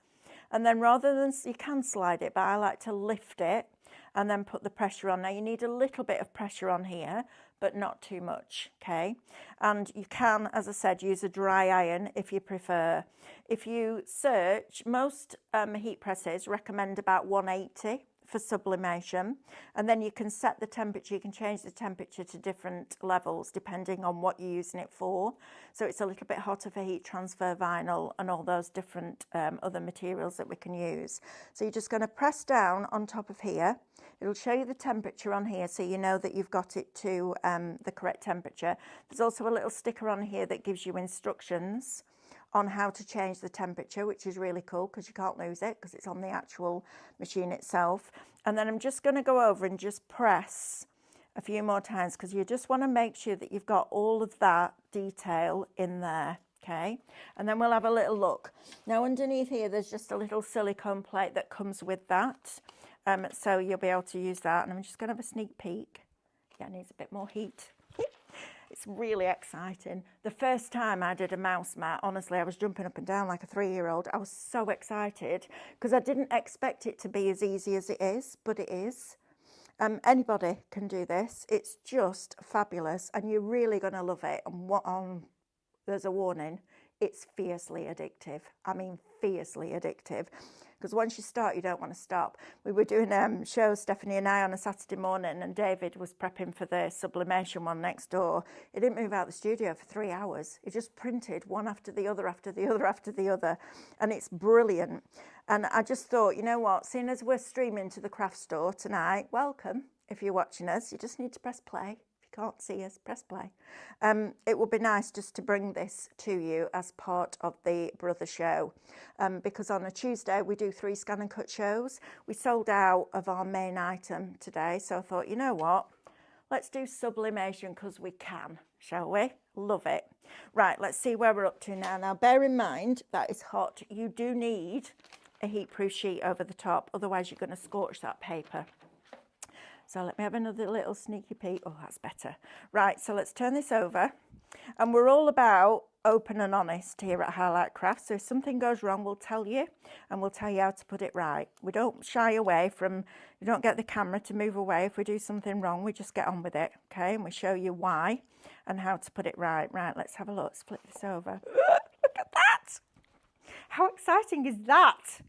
And then rather than, you can slide it, but I like to lift it and then put the pressure on. Now you need a little bit of pressure on here, but not too much, okay? And you can, as I said, use a dry iron if you prefer. If you search, most heat presses recommend about 180 for sublimation, and then you can set the temperature, you can change the temperature to different levels depending on what you're using it for. So it's a little bit hotter for heat transfer vinyl and all those different other materials that we can use. So you're just going to press down on top of here. It'll show you the temperature on here so you know that you've got it to the correct temperature. There's also a little sticker on here that gives you instructions on how to change the temperature, which is really cool because you can't lose it because it's on the actual machine itself. And then I'm just going to go over and just press a few more times because you just want to make sure that you've got all of that detail in there, okay? And then we'll have a little look. Now underneath here there's just a little silicone plate that comes with that, so you'll be able to use that. And I'm just going to have a sneak peek. Yeah, it needs a bit more heat. It's really exciting. The first time I did a mouse mat, honestly, I was jumping up and down like a 3-year-old. I was so excited because I didn't expect it to be as easy as it is, but it is. Anybody can do this. It's just fabulous, and you're really going to love it. And there's a warning, it's fiercely addictive. I mean, fiercely addictive. Because once you start, you don't want to stop. We were doing shows, Stephanie and I, on a Saturday morning, and David was prepping for the sublimation one next door. He didn't move out the studio for 3 hours. He just printed one after the other, after the other, after the other. And it's brilliant. And I just thought, you know what, seeing as we're streaming to the craft store tonight, welcome. If you're watching us, you just need to press play. Can't see us, press play. It would be nice just to bring this to you as part of the Brother Show, because on a Tuesday we do 3 scan and cut shows. We sold out of our main item today, so I thought, you know what, let's do sublimation because we can, shall we? Love it. Right, let's see where we're up to now. Now bear in mind that it's hot. You do need a heatproof sheet over the top, otherwise you're going to scorch that paper. So let me have another little sneaky peek. Oh, that's better. Right, so let's turn this over. And we're all about open and honest here at Highlight Crafts. So if something goes wrong, we'll tell you, and we'll tell you how to put it right. We don't shy away from, we don't get the camera to move away. If we do something wrong, we just get on with it, okay? And we show you why and how to put it right. Right, let's have a look. Let's flip this over. Look at that! How exciting is that?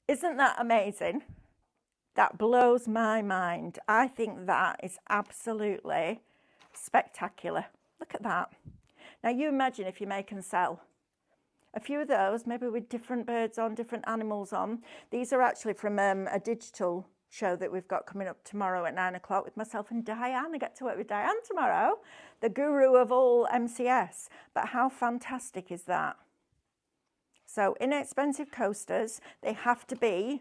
Isn't that amazing? That blows my mind. I think that is absolutely spectacular. Look at that. Now you imagine if you make and sell a few of those, maybe with different birds on, different animals on. These are actually from a digital show that we've got coming up tomorrow at 9 o'clock with myself and Diane. I get to work with Diane tomorrow, the guru of all MCS. But how fantastic is that? So inexpensive coasters, they have to be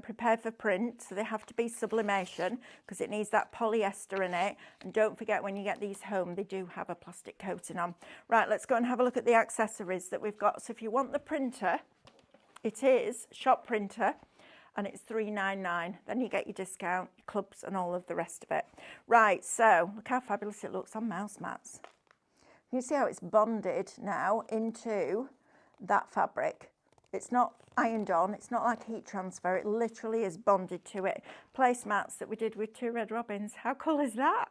prepared for print, so they have to be sublimation because it needs that polyester in it. And don't forget, when you get these home, they do have a plastic coating on. Right, let's go and have a look at the accessories that we've got. So if you want the printer, it is shop printer and it's $3.99. Then you get your discount, your clubs and all of the rest of it. Right, so look how fabulous it looks on mouse mats. You see how it's bonded now into that fabric. It's not ironed on, it's not like heat transfer, it literally is bonded to it. Placemats that we did with 2 red robins, how cool is that?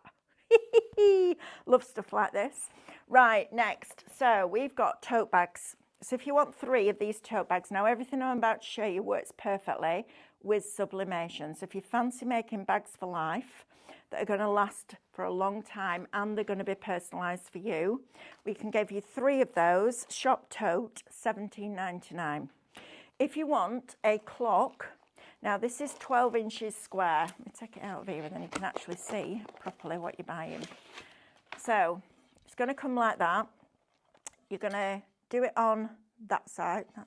Love stuff like this. Right, next, so we've got tote bags. So if you want 3 of these tote bags, now everything I'm about to show you works perfectly with sublimation. So if you fancy making bags for life that are going to last for a long time and they're going to be personalised for you, we can give you 3 of those, shop tote, $17.99. If you want a clock, Now this is 12 inches square. Let me take it out of here and then you can actually see properly what you're buying. So it's going to come like that. You're going to do it on that side, on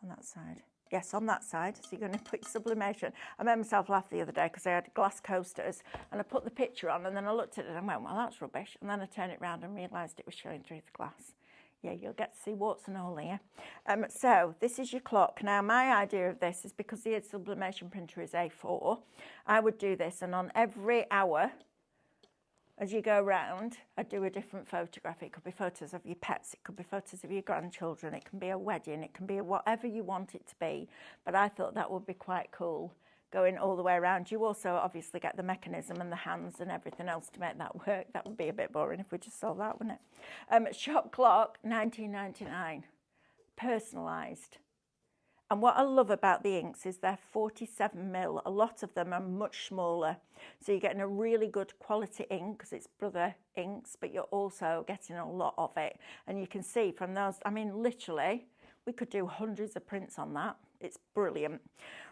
that side. Yes, on that side. So you're going to put your sublimation. I made myself laugh the other day because I had glass coasters and I put the picture on and then I looked at it and went, well, that's rubbish. And then I turned it round and realised it was showing through the glass. Yeah, you'll get to see warts and all here. So this is your clock. Now, my idea of this is because the sublimation printer is A4, I would do this, and on every hour, as you go round, I do a different photograph. It could be photos of your pets, it could be photos of your grandchildren, it can be a wedding, it can be whatever you want it to be. But I thought that would be quite cool, going all the way around. You also obviously get the mechanism and the hands and everything else to make that work. That would be a bit boring if we just saw that, wouldn't it? Shop clock, $19.99, personalised. And what I love about the inks is they're 47mm. A lot of them are much smaller. So you're getting a really good quality ink because it's Brother inks, but you're also getting a lot of it. And you can see from those, I mean, literally, we could do hundreds of prints on that. It's brilliant.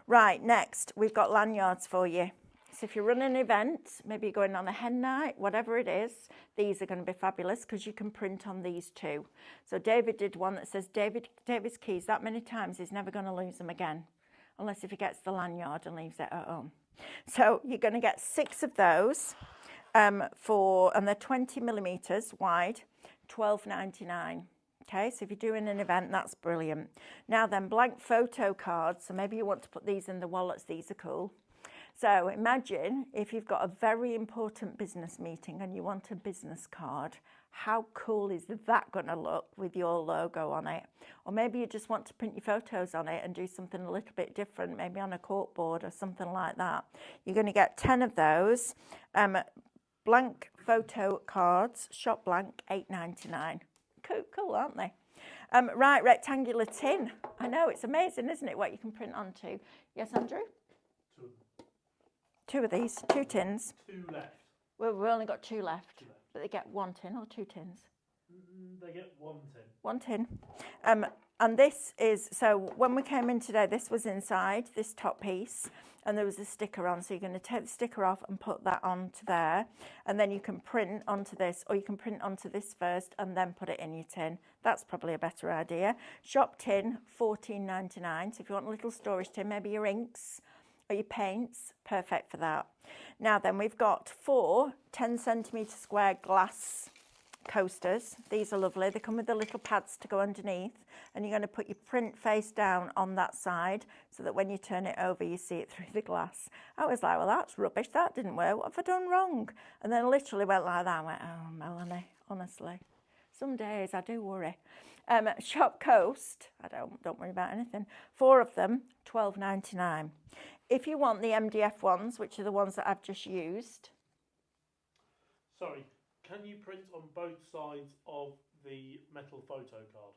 Right, next, we've got lanyards for you. So if you're running an event, maybe you're going on a hen night, whatever it is, these are going to be fabulous because you can print on these too. So David did one that says David's keys that many times he's never going to lose them again, unless if he gets the lanyard and leaves it at home. So you're going to get 6 of those and they're 20mm wide, $12.99. Okay, so if you're doing an event, that's brilliant. Now then, blank photo cards. So maybe you want to put these in the wallets. These are cool. So imagine if you've got a very important business meeting and you want a business card. How cool is that going to look with your logo on it? Or maybe you just want to print your photos on it and do something a little bit different, maybe on a corkboard or something like that. You're going to get 10 of those. Blank photo cards, shop blank, $8.99. Cool, aren't they? Right, rectangular tin. I know, it's amazing, isn't it, what you can print onto? Yes, Andrew? 2 of these, 2 tins. 2 left. Well, we've only got 2 left. But they get 1 tin or 2 tins? They get 1 tin. 1 tin. And this is, so when we came in today, this was inside, this top piece, and there was a sticker on. So you're going to take the sticker off and put that onto there. And then you can print onto this, or you can print onto this first and then put it in your tin. That's probably a better idea. Shop tin, $14.99. So if you want a little storage tin, maybe your inks, or your paints, perfect for that. Now then, we've got 4 10cm square glass coasters. These are lovely. They come with the little pads to go underneath, and you're going to put your print face down on that side so that when you turn it over, you see it through the glass. I was like, well, that's rubbish. That didn't work. What have I done wrong? And then literally went like that. I went, oh, Melanie, honestly. Some days I do worry. Shop Coast, I don't worry about anything. 4 of them, $12.99. If you want the MDF ones, which are the ones that I've just used. Sorry, can you print on both sides of the metal photo card?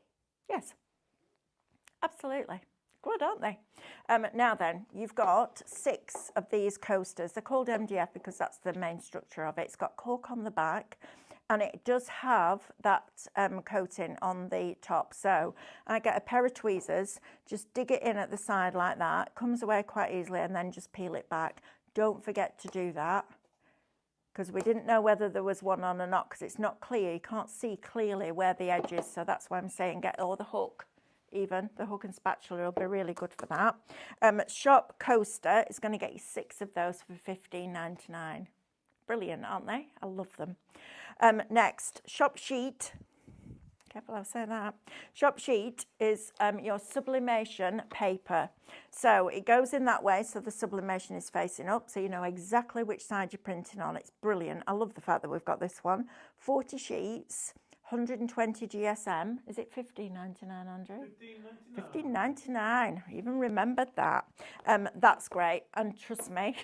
Yes, absolutely. Good, aren't they? Now then, you've got 6 of these coasters. They're called MDF because that's the main structure of it. It's got cork on the back, and it does have that coating on the top. So I get a pair of tweezers, just dig it in at the side like that, comes away quite easily, and then just peel it back. Don't forget to do that, because we didn't know whether there was one on or not, because it's not clear. You can't see clearly where the edge is, so that's why I'm saying get all the hook. Even the hook and spatula will be really good for that. Shop Coaster is going to get you 6 of those for $15.99. Brilliant, aren't they? I love them. Next, Shop Sheet. Careful, I'll say that. Shop Sheet is your sublimation paper. So it goes in that way, so the sublimation is facing up, so you know exactly which side you're printing on. It's brilliant. I love the fact that we've got this one. 40 sheets, 120 GSM. Is it $15.99, Andrew? $15.99. $15.99. Even remembered that. That's great. And trust me,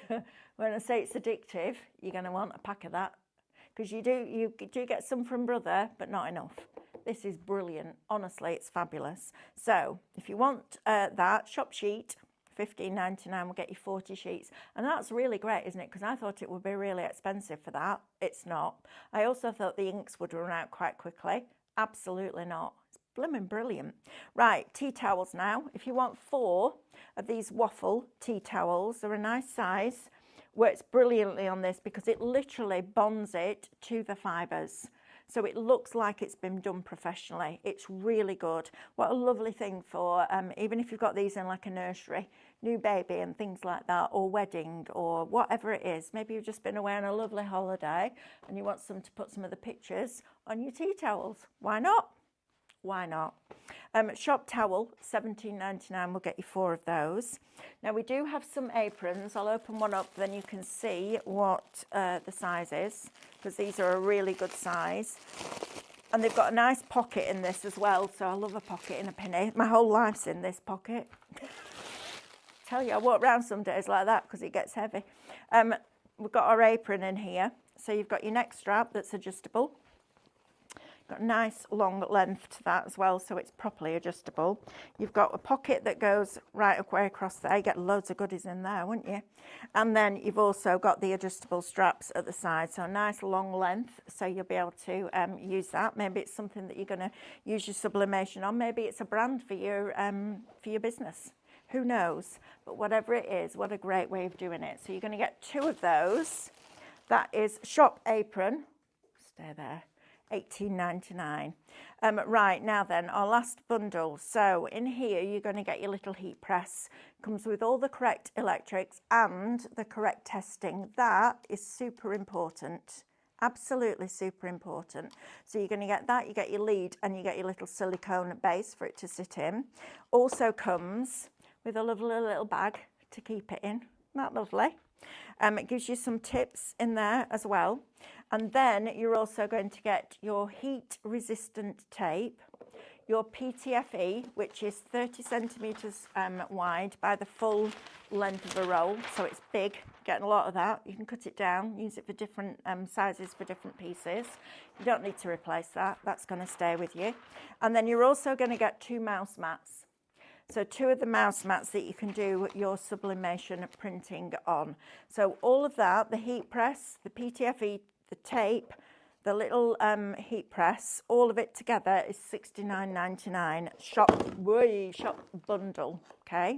when I say it's addictive, you're going to want a pack of that. Because you do get some from Brother, but not enough. This is brilliant. Honestly, it's fabulous. So if you want that, Shop Sheet, $15.99 will get you 40 sheets. And that's really great, isn't it? Because I thought it would be really expensive for that. It's not. I also thought the inks would run out quite quickly. Absolutely not. It's blooming brilliant. Right, tea towels now. If you want 4 of these waffle tea towels, they're a nice size. Works brilliantly on this because it literally bonds it to the fibres. So it looks like it's been done professionally. It's really good. What a lovely thing for, even if you've got these in like a nursery, new baby and things like that, or wedding or whatever it is. Maybe you've just been away on a lovely holiday and you want some to put some of the pictures on your tea towels. Why not? Why not? Shop towel, $17.99. We'll get you 4 of those. Now we do have some aprons. I'll open one up, then you can see what the size is, because these are a really good size. And they've got a nice pocket in this as well, so I love a pocket in a penny. My whole life's in this pocket. Tell you, I walk around some days like that because it gets heavy. We've got our apron in here. So you've got your neck strap that's adjustable. Got a nice long length to that as well, so it's properly adjustable. You've got a pocket that goes right way across there. You get loads of goodies in there, wouldn't you? And then you've also got the adjustable straps at the side, so a nice long length, so you'll be able to use that. Maybe it's something that you're going to use your sublimation on. Maybe it's a brand for your business. Who knows? But whatever it is, what a great way of doing it. So you're going to get 2 of those. That is shop apron. Stay there. $18.99. Right, now then, our last bundle. So in here, you're going to get your little heat press. Comes with all the correct electrics and the correct testing. That is super important. Absolutely super important. So you're going to get that, you get your lead, and you get your little silicone base for it to sit in. Also comes with a lovely little bag to keep it in. Isn't that lovely? It gives you some tips in there as well. And then you're also going to get your heat resistant tape, your PTFE, which is 30 centimetres wide by the full length of a roll. So it's big, getting a lot of that. You can cut it down, use it for different sizes for different pieces. You don't need to replace that. That's going to stay with you. And then you're also going to get 2 mouse mats. So 2 of the mouse mats that you can do your sublimation printing on. So all of that, the heat press, the PTFE, the tape, the little heat press, all of it together is $69.99 shop bundle, okay?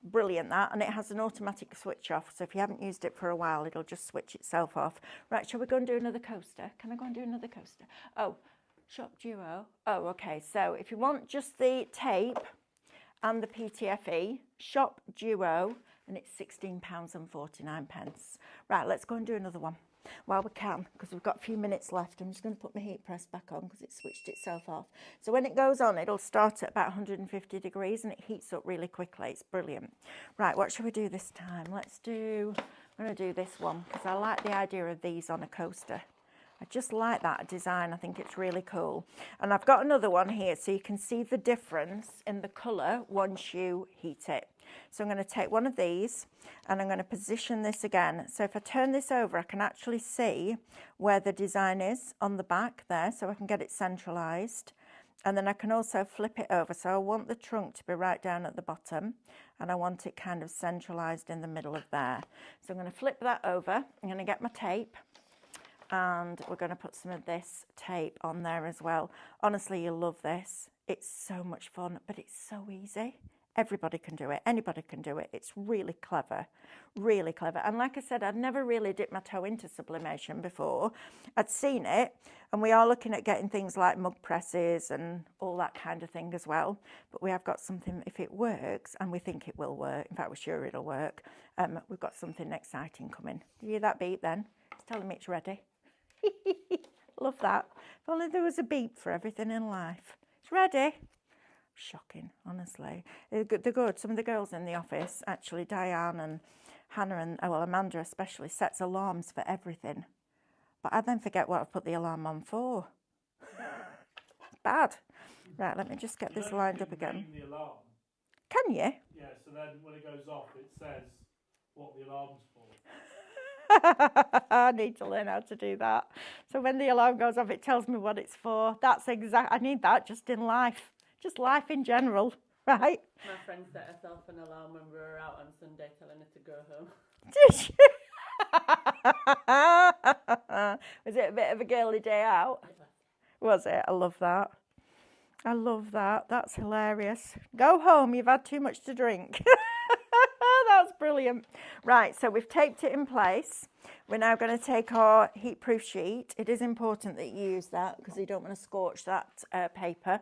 Brilliant that, and it has an automatic switch off, so if you haven't used it for a while, it'll just switch itself off. Right, shall we go and do another coaster? Can I go and do another coaster? Oh, shop duo. Oh, okay, so if you want just the tape and the PTFE, shop duo, and it's £16.49. Right, let's go and do another one while we can, because we've got a few minutes left. I'm just going to put my heat press back on because it switched itself off. So when it goes on, it'll start at about 150 degrees and it heats up really quickly. It's brilliant. Right, what shall we do this time? I'm going to do this one because I like the idea of these on a coaster. I just like that design. I think it's really cool. And I've got another one here so you can see the difference in the colour once you heat it. So I'm going to take one of these and I'm going to position this again. So if I turn this over, I can actually see where the design is on the back there, so I can get it centralised. And then I can also flip it over. So I want the trunk to be right down at the bottom and I want it kind of centralised in the middle of there. So I'm going to flip that over. I'm going to get my tape. And we're going to put some of this tape on there as well. Honestly, you'll love this. It's so much fun, but it's so easy. Everybody can do it. Anybody can do it. It's really clever, really clever. And like I said, I'd never really dipped my toe into sublimation before. I'd seen it, and we are looking at getting things like mug presses and all that kind of thing as well. But we have got something, if it works, and we think it will work, in fact, we're sure it'll work, we've got something exciting coming. Do you hear that beep then? It's telling me it's ready. Love that. If only there was a beep for everything in life. It's ready. Shocking, honestly. They're good. Some of the girls in the office, actually, Diane and Hannah and, well, Amanda especially, sets alarms for everything. But I then forget what I've put the alarm on for. Bad. Right, let me just get this lined up again. The alarm. Can you? Yeah, so then when it goes off, it says what the alarm's for. I need to learn how to do that. So when the alarm goes off, it tells me what it's for. That's I need that just in life. Just life in general, right? My friend set herself an alarm when we were out on Sunday telling her to go home. Did you? Was it a bit of a girly day out? Yeah. Was it? I love that. I love that. That's hilarious. Go home, you've had too much to drink. That's brilliant. Right, so we've taped it in place. We're now going to take our heat-proof sheet. It is important that you use that because you don't want to scorch that paper.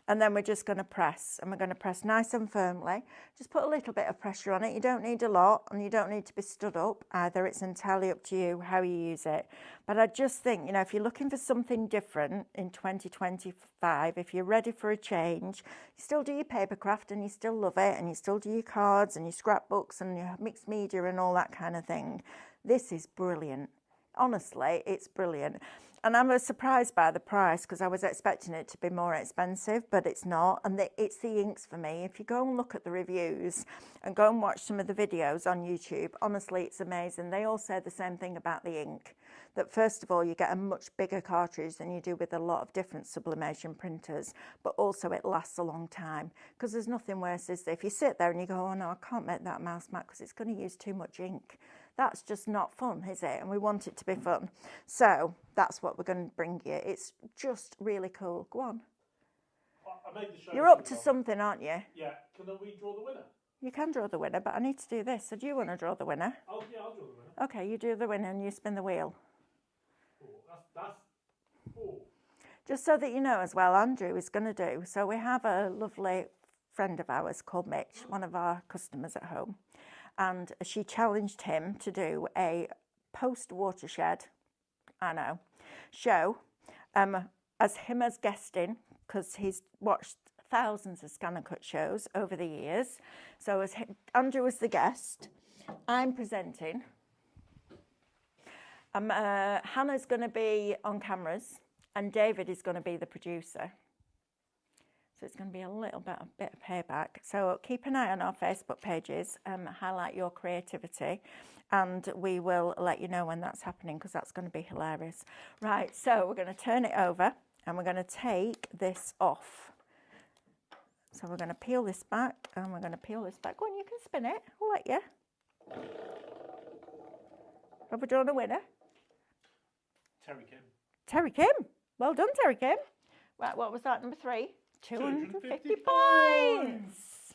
And then we're just going to press, and we're going to press nice and firmly. Just put a little bit of pressure on it. You don't need a lot, and you don't need to be stood up either. It's entirely up to you how you use it. But I just think, you know, if you're looking for something different in 2025, if you're ready for a change, you still do your paper craft and you still love it, and you still do your cards and your scrapbooks and your mixed media and all that kind of thing. This is brilliant. Honestly, it's brilliant. And I was surprised by the price because I was expecting it to be more expensive, but it's not. And it's the inks for me. If you go and look at the reviews and go and watch some of the videos on YouTube, honestly, it's amazing. They all say the same thing about the ink. That first of all, you get a much bigger cartridge than you do with a lot of different sublimation printers, but also it lasts a long time. Because there's nothing worse, is there? If you sit there and you go, oh no, I can't make that mouse mat because it's going to use too much ink. That's just not fun, is it? And we want it to be fun. So that's what we're going to bring you. It's just really cool. Go on. I made the show. You're up to something, aren't you? Yeah. Can we draw the winner? You can draw the winner, but I need to do this. So do you want to draw the winner? Oh, yeah, I'll draw the winner. Okay, you do the winner and you spin the wheel. Oh. Just so that you know as well, Andrew is going to do. So we have a lovely friend of ours called Mitch, one of our customers at home. And she challenged him to do a post-watershed, show, as him as guesting, because he's watched thousands of Scan and Cut shows over the years. So as Andrew was the guest, I'm presenting. Hannah's going to be on cameras, and David is going to be the producer. So it's going to be a little bit of payback. So keep an eye on our Facebook pages, highlight your creativity, and we will let you know when that's happening because that's going to be hilarious. Right, so we're going to turn it over and we're going to take this off. So we're going to peel this back and we're going to peel this back. Go on, you can spin it. I'll let you. Have we drawn a winner? Terry Kim. Terry Kim. Well done, Terry Kim. Right, what was that, number 3? 250 points.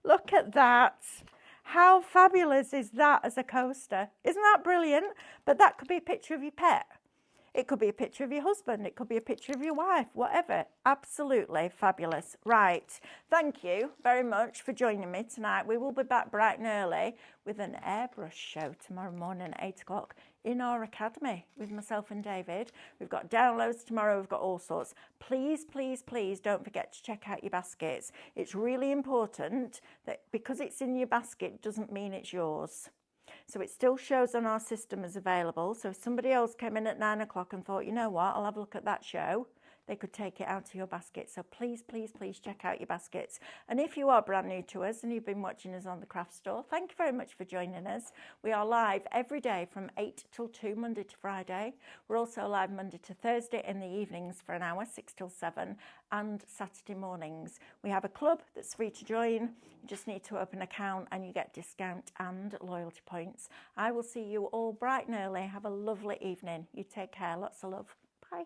Look at that. How fabulous is that as a coaster? Isn't that brilliant? But that could be a picture of your pet. It could be a picture of your husband. It could be a picture of your wife, whatever. Absolutely fabulous. Right. Thank you very much for joining me tonight. We will be back bright and early with an airbrush show tomorrow morning at 8 o'clock in our academy with myself and David. We've got downloads tomorrow. We've got all sorts. Please, please, please don't forget to check out your baskets. It's really important that because it's in your basket doesn't mean it's yours. So it still shows on our system as available. So if somebody else came in at 9 o'clock and thought, you know what, I'll have a look at that show, they could take it out of your basket. So please, please, please check out your baskets. And if you are brand new to us and you've been watching us on the Craft Store, thank you very much for joining us. We are live every day from 8 till 2, Monday to Friday. We're also live Monday to Thursday in the evenings for an hour, 6 till 7, and Saturday mornings. We have a club that's free to join. You just need to open an account and you get discount and loyalty points. I will see you all bright and early. Have a lovely evening. You take care. Lots of love. Bye.